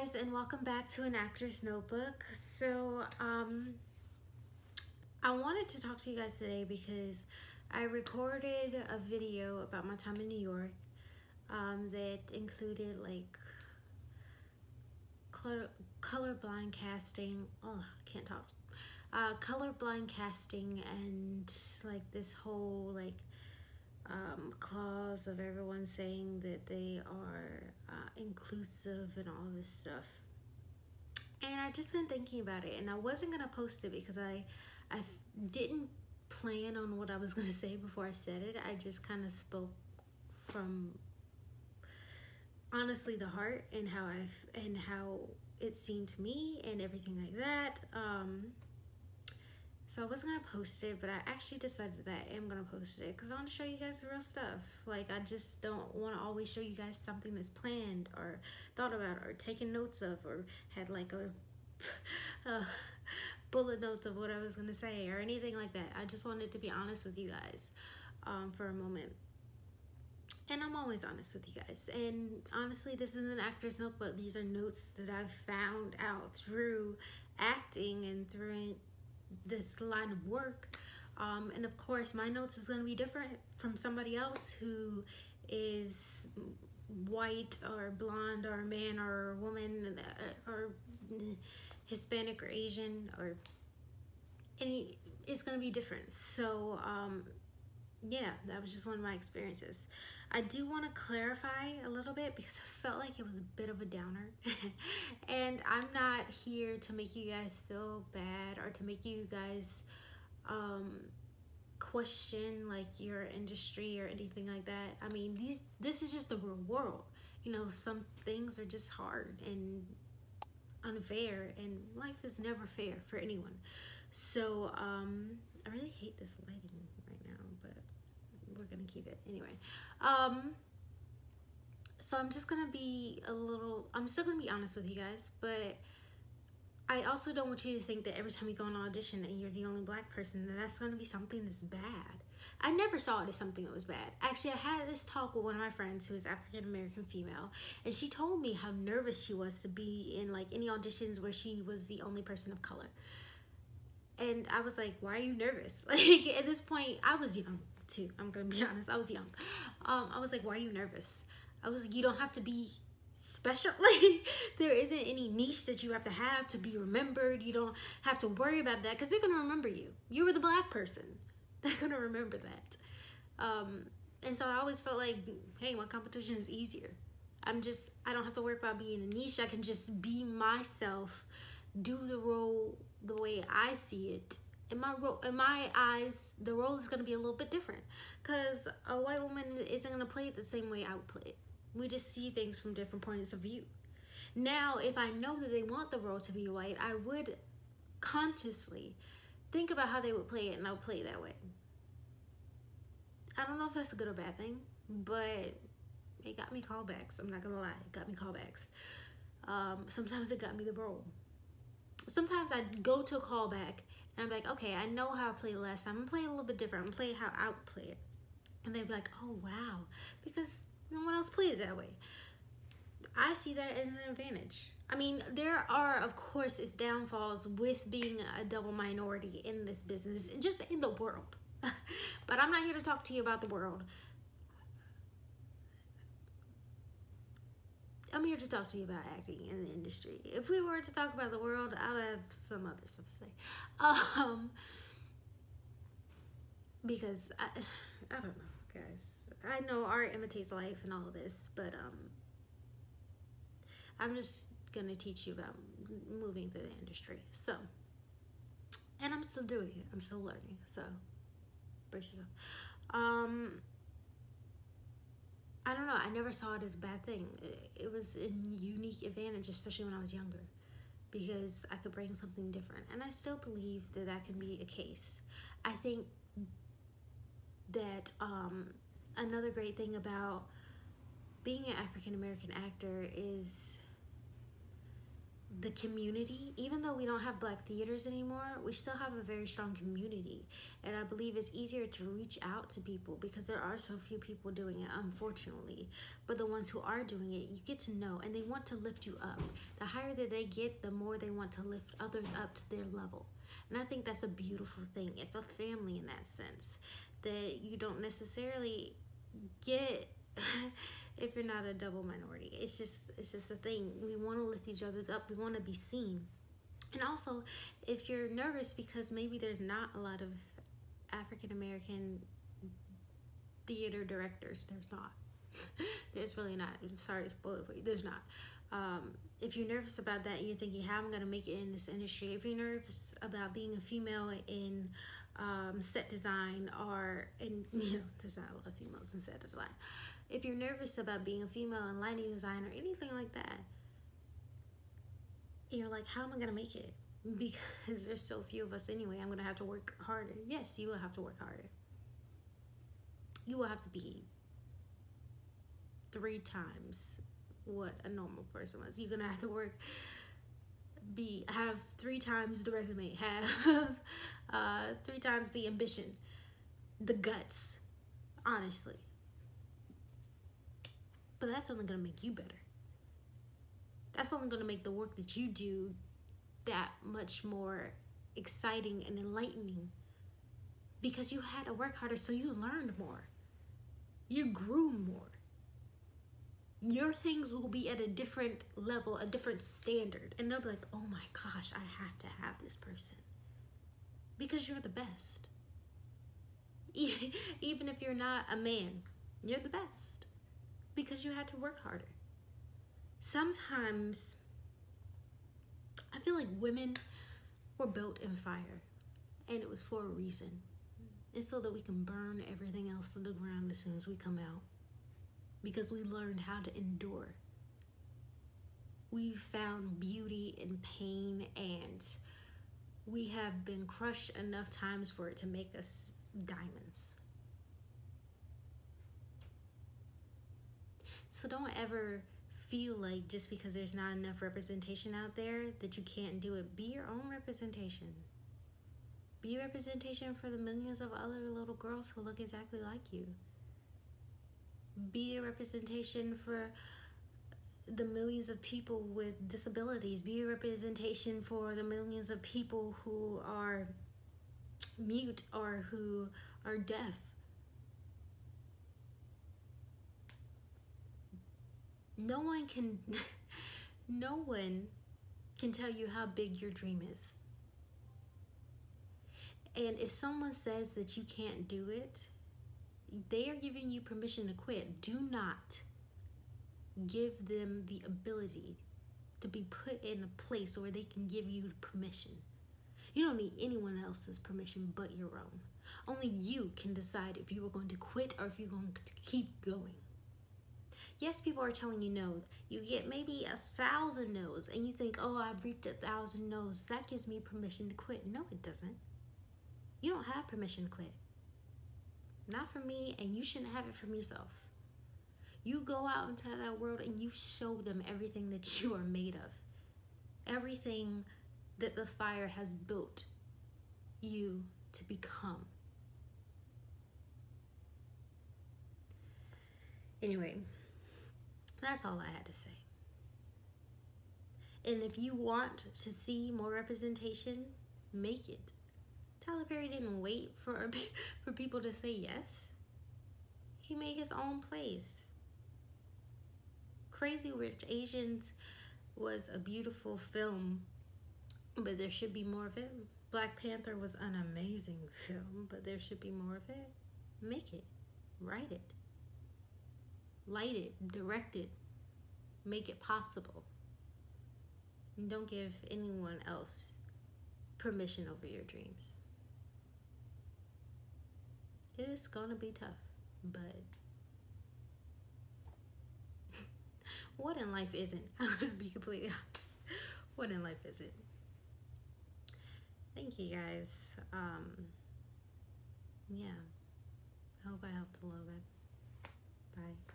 guys, and welcome back to An Actor's Notebook. I wanted to talk to you guys today because I recorded a video about my time in New York that included like colorblind casting. Oh, I can't talk. Colorblind casting and like this whole clause of everyone saying that they are inclusive and all this stuff. And I've just been thinking about it, and I wasn't gonna post it because I didn't plan on what I was gonna say before I said it. I just kind of spoke from honestly the heart and how it seemed to me and everything like that. So I wasn't gonna post it, but I actually decided that I am gonna post it because I want to show you guys the real stuff. Like, I just don't want to always show you guys something that's planned or thought about or taken notes of or had like a bullet notes of what I was gonna say or anything like that. I just wanted to be honest with you guys for a moment. And I'm always honest with you guys. And honestly, this is an actor's note, but these are notes that I've found out through acting and through this line of work. And of course, my notes is going to be different from somebody else who is white or blonde or a man or a woman or Hispanic or Asian, or any, it's going to be different. So yeah, that was just one of my experiences. I do want to clarify a little bit because I felt like it was a bit of a downer. And I'm not here to make you guys feel bad or to make you guys question like your industry or anything like that. I mean, this is just the real world. You know, some things are just hard and unfair, and life is never fair for anyone. So I really hate this lighting right now, but we're gonna keep it anyway. So I'm just gonna be I'm still gonna be honest with you guys, but I also don't want you to think that every time you go on an audition and you're the only black person, that that's gonna be something that's bad. I never saw it as something that was bad. Actually, I had this talk with one of my friends who is African American female, and she told me how nervous she was to be in like any auditions where she was the only person of color. And I was like, why are you nervous? Like, at this point, I was young too. I'm gonna be honest, I was young. I was like, why are you nervous? I was like, you don't have to be special. Like, there isn't any niche that you have to be remembered. You don't have to worry about that because they're gonna remember you. You were the black person. They're gonna remember that. And so I always felt like, hey, my competition is easier. I don't have to worry about being a niche. I can just be myself, do the role the way I see it. In my eyes, the role is going to be a little bit different because a white woman isn't going to play it the same way I would play it. We just see things from different points of view. Now, if I know that they want the role to be white, I would consciously think about how they would play it, and I would play it that way. I don't know if that's a good or bad thing, but it got me callbacks. I'm not going to lie. It got me callbacks. Sometimes it got me the role. Sometimes I'd go to a callback and I'm like, okay, I know how I played last time. I'm playing a little bit different. I'm playing how I would play it. And they'd be like, oh, wow. Because no one else played it that way. I see that as an advantage. I mean, there are, of course, its downfalls with being a double minority in this business, just in the world. But I'm not here to talk to you about the world. I'm here to talk to you about acting in the industry. If we were to talk about the world, I would have some other stuff to say. Because I don't know, guys. I know art imitates life and all of this, but I'm just gonna teach you about moving through the industry. So, and I'm still doing it. I'm still learning. So, brace yourself. I don't know, I never saw it as a bad thing. It was a unique advantage, especially when I was younger, because I could bring something different. And I still believe that that can be a case. I think that another great thing about being an African American actor is the community, even though we don't have black theaters anymore, we still have a very strong community. And I believe it's easier to reach out to people because there are so few people doing it, unfortunately. But the ones who are doing it, you get to know, and they want to lift you up. The higher that they get, the more they want to lift others up to their level. And I think that's a beautiful thing. It's a family in that sense, that you don't necessarily get if you're not a double minority. It's just a thing. We want to lift each other up. We want to be seen. And also, if you're nervous because maybe there's not a lot of African American theater directors, there's not. There's really not. I'm sorry to spoil it for you. There's not. If you're nervous about that and you're thinking, how am I going to make it in this industry? If you're nervous about being a female in set design, or in, you know, there's not a lot of females in set design. If you're nervous about being a female in lighting design or anything like that, you're like, how am I going to make it? Because there's so few of us anyway. I'm going to have to work harder. Yes, you will have to work harder. You will have to be 3 times what a normal person was. You're gonna have to work, have 3 times the resume, have 3 times the ambition, the guts, honestly. But that's only gonna make you better. That's only gonna make the work that you do that much more exciting and enlightening, because you had to work harder, so you learned more, you grew more. Your things will be at a different level, a different standard. And they'll be like, oh my gosh, I have to have this person. Because you're the best. Even if you're not a man, you're the best. Because you had to work harder. Sometimes, I feel like women were built in fire. And it was for a reason. It's so that we can burn everything else to the ground as soon as we come out. Because we learned how to endure. We found beauty in pain, and we have been crushed enough times for it to make us diamonds. So don't ever feel like just because there's not enough representation out there that you can't do it. Be your own representation. Be a representation for the millions of other little girls who look exactly like you. Be a representation for the millions of people with disabilities. Be a representation for the millions of people who are mute or who are deaf. No one can tell you how big your dream is. And if someone says that you can't do it, they are giving you permission to quit. Do not give them the ability to be put in a place where they can give you permission. You don't need anyone else's permission but your own. Only you can decide if you are going to quit or if you're going to keep going. Yes, people are telling you no. You get maybe 1,000 no's and you think, oh, I've reached 1,000 no's. That gives me permission to quit. No, it doesn't. You don't have permission to quit. Not from me, and you shouldn't have it from yourself. You go out into that world and you show them everything that you are made of. Everything that the fire has built you to become. Anyway, that's all I had to say. And if you want to see more representation, make it. Tyler Perry didn't wait for people to say yes. He made his own place. Crazy Rich Asians was a beautiful film, but there should be more of it. Black Panther was an amazing film, but there should be more of it. Make it. Write it. Light it. Direct it. Make it possible. And don't give anyone else permission over your dreams. It's gonna be tough, but what in life isn't? I'm gonna be completely honest. What in life isn't? Thank you guys. Yeah, I hope I helped a little bit. Bye.